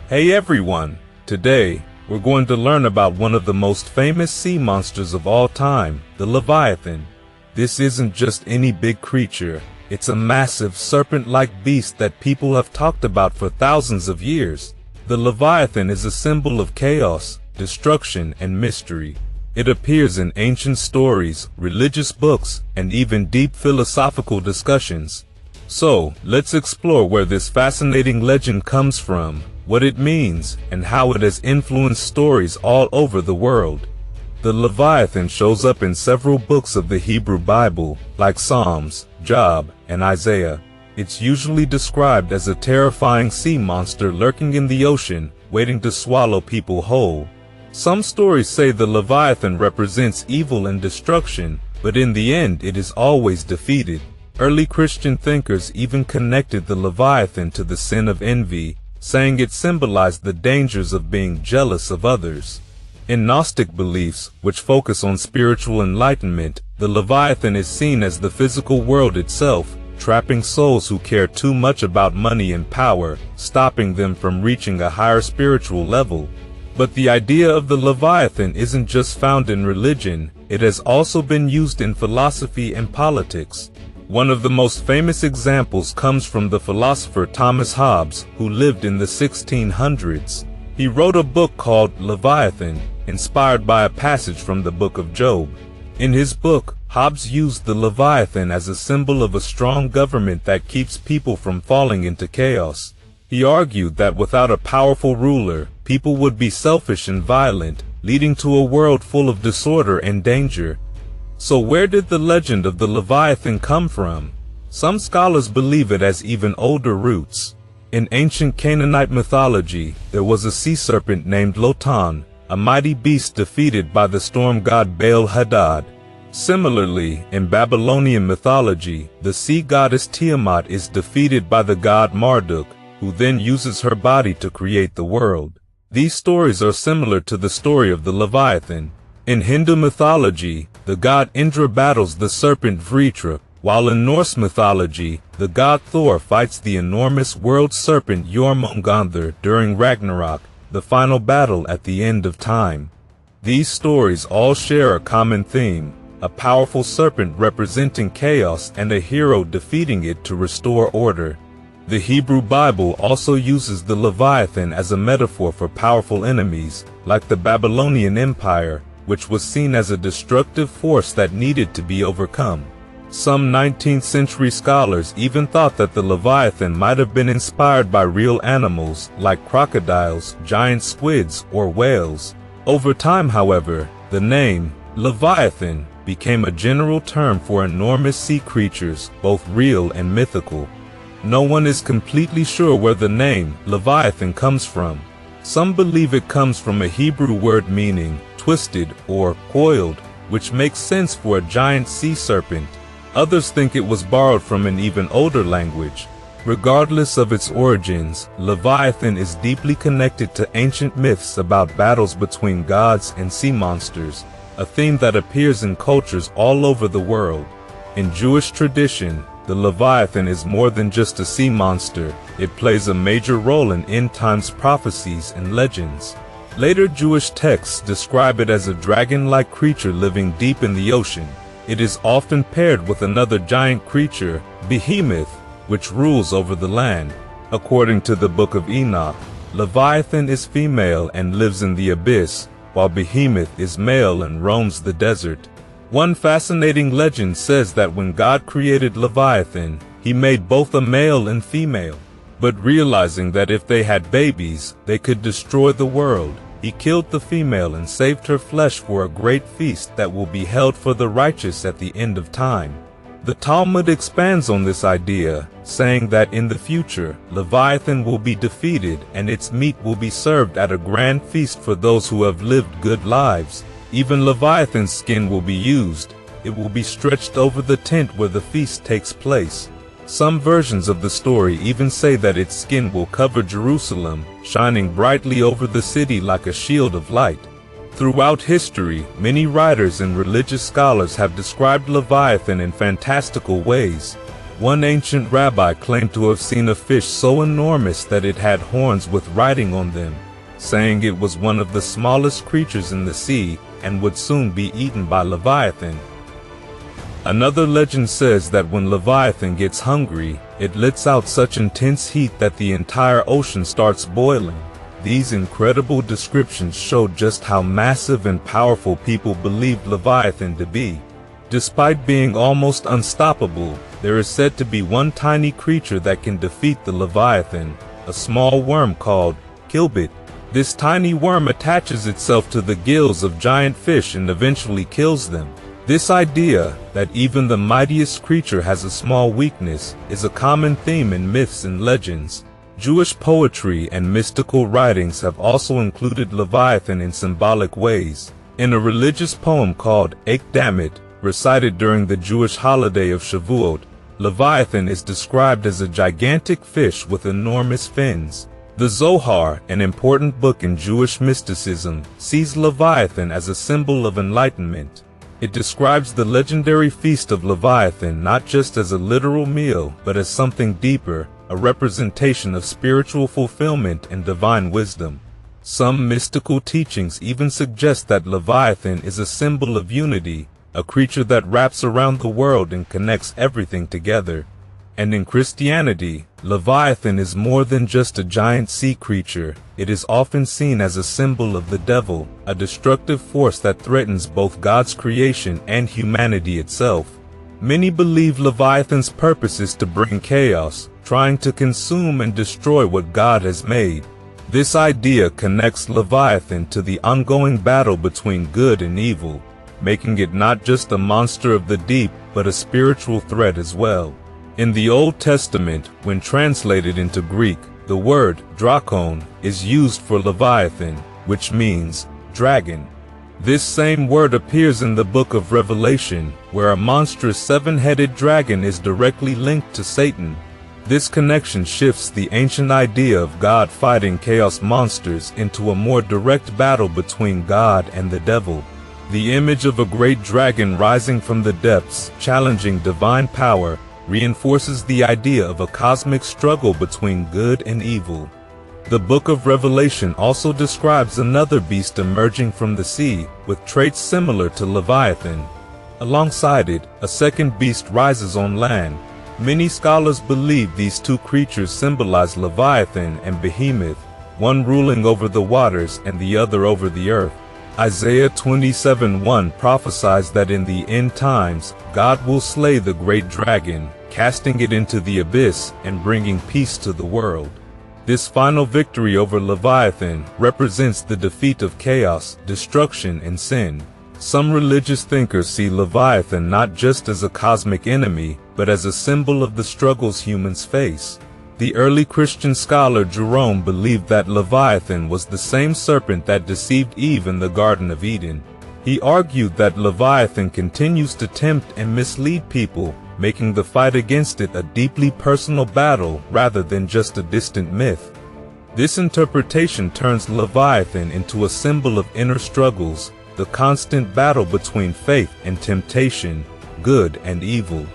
Hey everyone! Today, we're going to learn about one of the most famous sea monsters of all time, the Leviathan. This isn't just any big creature, it's a massive serpent-like beast that people have talked about for thousands of years. The Leviathan is a symbol of chaos, destruction, and mystery. It appears in ancient stories, religious books, and even deep philosophical discussions. So, let's explore where this fascinating legend comes from, what it means, and how it has influenced stories all over the world. The Leviathan shows up in several books of the Hebrew Bible, like Psalms, Job, and Isaiah. It's usually described as a terrifying sea monster lurking in the ocean, waiting to swallow people whole. Some stories say the Leviathan represents evil and destruction, but in the end it is always defeated. Early Christian thinkers even connected the Leviathan to the sin of envy, saying it symbolized the dangers of being jealous of others. In Gnostic beliefs, which focus on spiritual enlightenment, the Leviathan is seen as the physical world itself, trapping souls who care too much about money and power, stopping them from reaching a higher spiritual level. But the idea of the Leviathan isn't just found in religion, it has also been used in philosophy and politics. One of the most famous examples comes from the philosopher Thomas Hobbes, who lived in the 1600s. He wrote a book called Leviathan, inspired by a passage from the book of Job. In his book, Hobbes used the Leviathan as a symbol of a strong government that keeps people from falling into chaos. He argued that without a powerful ruler, people would be selfish and violent, leading to a world full of disorder and danger. So where did the legend of the Leviathan come from? Some scholars believe it has even older roots. In ancient Canaanite mythology, there was a sea serpent named Lotan, a mighty beast defeated by the storm god Baal-Hadad. Similarly, in Babylonian mythology, the sea goddess Tiamat is defeated by the god Marduk, who then uses her body to create the world. These stories are similar to the story of the Leviathan. In Hindu mythology, the god Indra battles the serpent Vritra, while in Norse mythology, the god Thor fights the enormous world serpent Jormungandr during Ragnarok, the final battle at the end of time. These stories all share a common theme, a powerful serpent representing chaos and a hero defeating it to restore order. The Hebrew Bible also uses the Leviathan as a metaphor for powerful enemies, like the Babylonian Empire, which was seen as a destructive force that needed to be overcome. Some 19th century scholars even thought that the Leviathan might have been inspired by real animals like crocodiles, giant squids, or whales. Over time, however, the name Leviathan became a general term for enormous sea creatures, both real and mythical. No one is completely sure where the name Leviathan comes from. Some believe it comes from a Hebrew word meaning twisted or coiled, which makes sense for a giant sea serpent. Others think it was borrowed from an even older language. Regardless of its origins, Leviathan is deeply connected to ancient myths about battles between gods and sea monsters, a theme that appears in cultures all over the world. In Jewish tradition, the Leviathan is more than just a sea monster. It plays a major role in end-times prophecies and legends. Later Jewish texts describe it as a dragon-like creature living deep in the ocean. It is often paired with another giant creature, Behemoth, which rules over the land. According to the Book of Enoch, Leviathan is female and lives in the abyss, while Behemoth is male and roams the desert. One fascinating legend says that when God created Leviathan, he made both a male and female. But realizing that if they had babies, they could destroy the world, he killed the female and saved her flesh for a great feast that will be held for the righteous at the end of time. The Talmud expands on this idea, saying that in the future, Leviathan will be defeated and its meat will be served at a grand feast for those who have lived good lives. Even Leviathan's skin will be used. It will be stretched over the tent where the feast takes place. Some versions of the story even say that its skin will cover Jerusalem, shining brightly over the city like a shield of light. Throughout history, many writers and religious scholars have described Leviathan in fantastical ways. One ancient rabbi claimed to have seen a fish so enormous that it had horns with writing on them, saying it was one of the smallest creatures in the sea and would soon be eaten by Leviathan. Another legend says that when Leviathan gets hungry, it lets out such intense heat that the entire ocean starts boiling. These incredible descriptions show just how massive and powerful people believed Leviathan to be. Despite being almost unstoppable, there is said to be one tiny creature that can defeat the Leviathan, a small worm called Kilbit. This tiny worm attaches itself to the gills of giant fish and eventually kills them. This idea, that even the mightiest creature has a small weakness, is a common theme in myths and legends. Jewish poetry and mystical writings have also included Leviathan in symbolic ways. In a religious poem called Ekdamit, recited during the Jewish holiday of Shavuot, Leviathan is described as a gigantic fish with enormous fins. The Zohar, an important book in Jewish mysticism, sees Leviathan as a symbol of enlightenment. It describes the legendary feast of Leviathan not just as a literal meal, but as something deeper, a representation of spiritual fulfillment and divine wisdom. Some mystical teachings even suggest that Leviathan is a symbol of unity, a creature that wraps around the world and connects everything together. And in Christianity, Leviathan is more than just a giant sea creature. It is often seen as a symbol of the devil, a destructive force that threatens both God's creation and humanity itself. Many believe Leviathan's purpose is to bring chaos, trying to consume and destroy what God has made. This idea connects Leviathan to the ongoing battle between good and evil, making it not just a monster of the deep, but a spiritual threat as well. In the Old Testament, when translated into Greek, the word drakon is used for Leviathan, which means dragon. This same word appears in the book of Revelation, where a monstrous seven-headed dragon is directly linked to Satan. This connection shifts the ancient idea of God fighting chaos monsters into a more direct battle between God and the devil. The image of a great dragon rising from the depths, challenging divine power, reinforces the idea of a cosmic struggle between good and evil. The book of Revelation also describes another beast emerging from the sea, with traits similar to Leviathan. Alongside it, a second beast rises on land. Many scholars believe these two creatures symbolize Leviathan and Behemoth, one ruling over the waters and the other over the earth. Isaiah 27:1 prophesies that in the end times, God will slay the great dragon, casting it into the abyss and bringing peace to the world. This final victory over Leviathan represents the defeat of chaos, destruction, and sin. Some religious thinkers see Leviathan not just as a cosmic enemy, but as a symbol of the struggles humans face. The early Christian scholar Jerome believed that Leviathan was the same serpent that deceived Eve in the Garden of Eden. He argued that Leviathan continues to tempt and mislead people, making the fight against it a deeply personal battle rather than just a distant myth. This interpretation turns Leviathan into a symbol of inner struggles, the constant battle between faith and temptation, good and evil.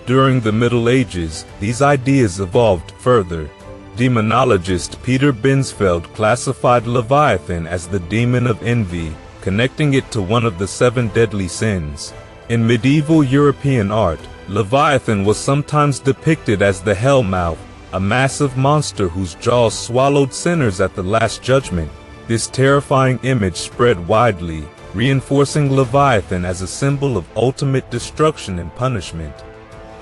During the Middle Ages, these ideas evolved further. Demonologist Peter Binsfeld classified Leviathan as the demon of envy, connecting it to one of the 7 deadly sins. In medieval European art, Leviathan was sometimes depicted as the Hellmouth, a massive monster whose jaws swallowed sinners at the Last Judgment. This terrifying image spread widely, reinforcing Leviathan as a symbol of ultimate destruction and punishment.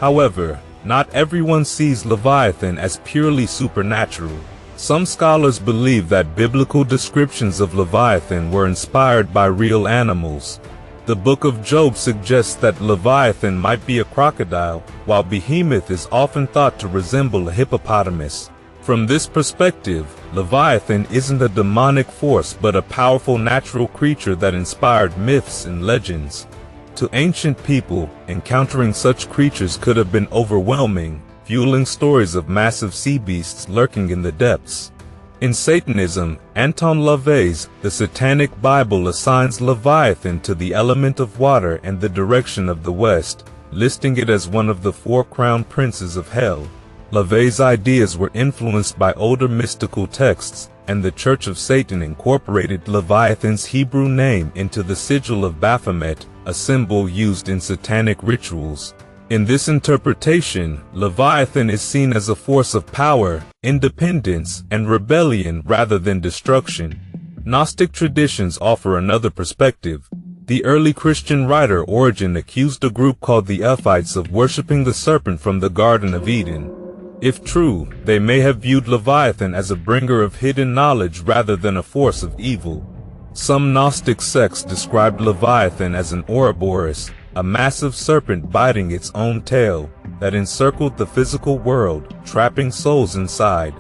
However, not everyone sees Leviathan as purely supernatural. Some scholars believe that biblical descriptions of Leviathan were inspired by real animals. The Book of Job suggests that Leviathan might be a crocodile, while Behemoth is often thought to resemble a hippopotamus. From this perspective, Leviathan isn't a demonic force but a powerful natural creature that inspired myths and legends. To ancient people, encountering such creatures could have been overwhelming, fueling stories of massive sea beasts lurking in the depths. In Satanism, Anton LaVey's The Satanic Bible assigns Leviathan to the element of water and the direction of the west. listing it as one of the 4 crown princes of hell. LaVey's ideas were influenced by older mystical texts, and the Church of Satan incorporated Leviathan's Hebrew name into the sigil of Baphomet, a symbol used in satanic rituals. In this interpretation, Leviathan is seen as a force of power, independence, and rebellion rather than destruction. Gnostic traditions offer another perspective. The early Christian writer Origen accused a group called the Ephites of worshipping the serpent from the Garden of Eden. If true, they may have viewed Leviathan as a bringer of hidden knowledge rather than a force of evil. Some Gnostic sects described Leviathan as an Ouroboros, a massive serpent biting its own tail that encircled the physical world, trapping souls inside.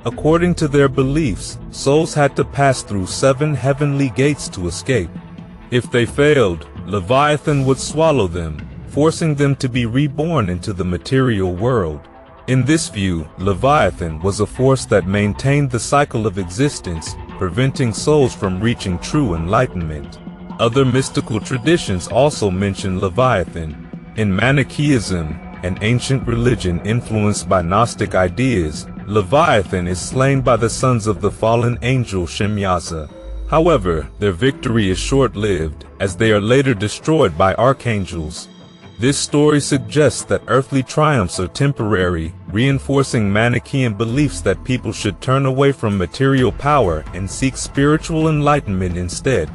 According to their beliefs, souls had to pass through 7 heavenly gates to escape. If they failed, Leviathan would swallow them, forcing them to be reborn into the material world. In this view, Leviathan was a force that maintained the cycle of existence, preventing souls from reaching true enlightenment. Other mystical traditions also mention Leviathan. In Manichaeism, an ancient religion influenced by Gnostic ideas, Leviathan is slain by the sons of the fallen angel Shemyaza. However, their victory is short-lived, as they are later destroyed by archangels. This story suggests that earthly triumphs are temporary, reinforcing Manichaean beliefs that people should turn away from material power and seek spiritual enlightenment instead.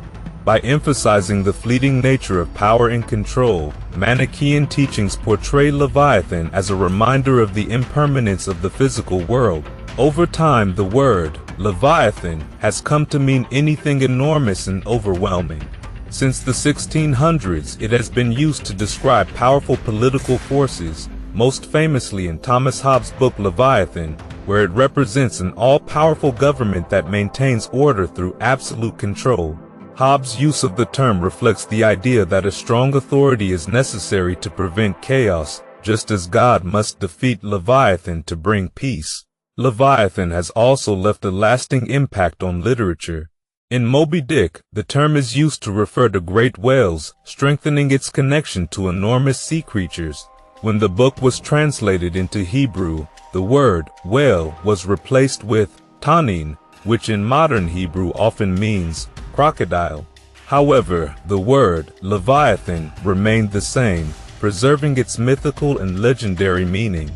By emphasizing the fleeting nature of power and control, Manichaean teachings portray Leviathan as a reminder of the impermanence of the physical world. Over time, the word Leviathan has come to mean anything enormous and overwhelming. Since the 1600s, it has been used to describe powerful political forces, most famously in Thomas Hobbes' book Leviathan, where it represents an all-powerful government that maintains order through absolute control. Hobbes' use of the term reflects the idea that a strong authority is necessary to prevent chaos, just as God must defeat Leviathan to bring peace. Leviathan has also left a lasting impact on literature. In Moby Dick, the term is used to refer to great whales, strengthening its connection to enormous sea creatures. When the book was translated into Hebrew, the word whale was replaced with tanin, which in modern Hebrew often means crocodile. However, the word Leviathan remained the same, preserving its mythical and legendary meaning.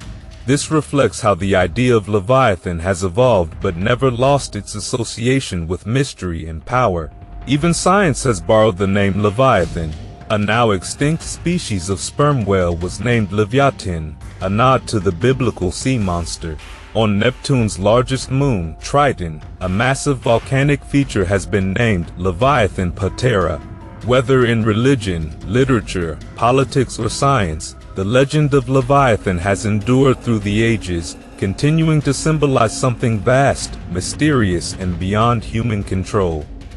This reflects how the idea of Leviathan has evolved but never lost its association with mystery and power. Even science has borrowed the name Leviathan. A now extinct species of sperm whale was named Leviathan, a nod to the biblical sea monster. On Neptune's largest moon, Triton, a massive volcanic feature has been named Leviathan Patera. Whether in religion, literature, politics, or science, the legend of Leviathan has endured through the ages, continuing to symbolize something vast, mysterious, and beyond human control.